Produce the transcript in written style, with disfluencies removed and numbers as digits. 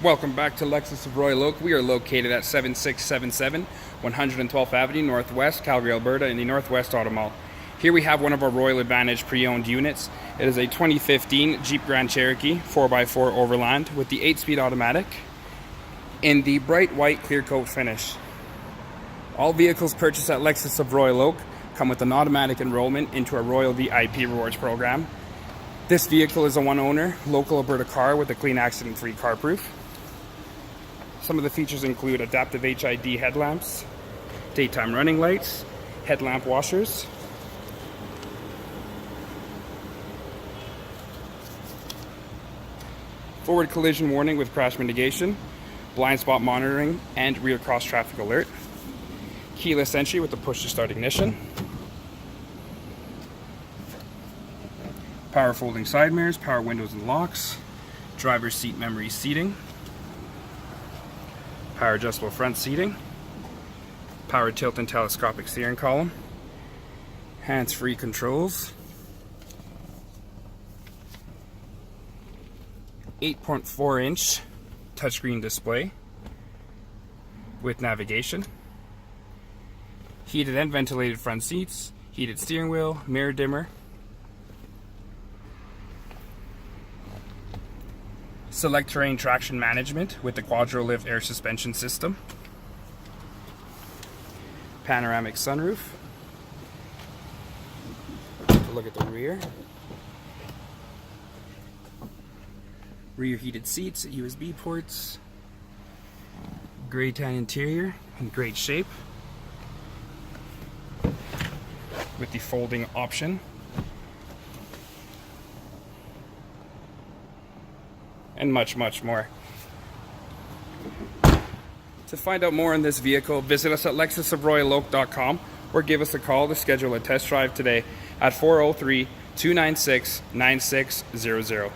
Welcome back to Lexus of Royal Oak. We are located at 7677 112th Avenue Northwest, Calgary, Alberta, in the Northwest Auto Mall. Here we have one of our Royal Advantage pre-owned units. It is a 2015 Jeep Grand Cherokee 4x4 Overland with the 8-speed automatic in the bright white clear coat finish. All vehicles purchased at Lexus of Royal Oak come with an automatic enrollment into our Royal VIP Rewards program. This vehicle is a one-owner, local Alberta car with a clean accident-free Carproof. Some of the features include adaptive HID headlamps, daytime running lights, headlamp washers, forward collision warning with crash mitigation, blind spot monitoring, and rear cross traffic alert, keyless entry with the push-to-start ignition, power folding side mirrors, power windows and locks, driver's seat memory seating, power adjustable front seating, power tilt and telescopic steering column, hands-free controls, 8.4-inch touchscreen display with navigation, heated and ventilated front seats, heated steering wheel, mirror dimmer, Selec-Terrain traction management with the Quadra-Lift air suspension system, Panoramic sunroof. Take a look at the rear. Rear heated seats, USB ports, gray tan interior in great shape with the folding option. And much, much more. To find out more on this vehicle, visit us at lexusofroyaloak.com or give us a call to schedule a test drive today at 403-296-9600.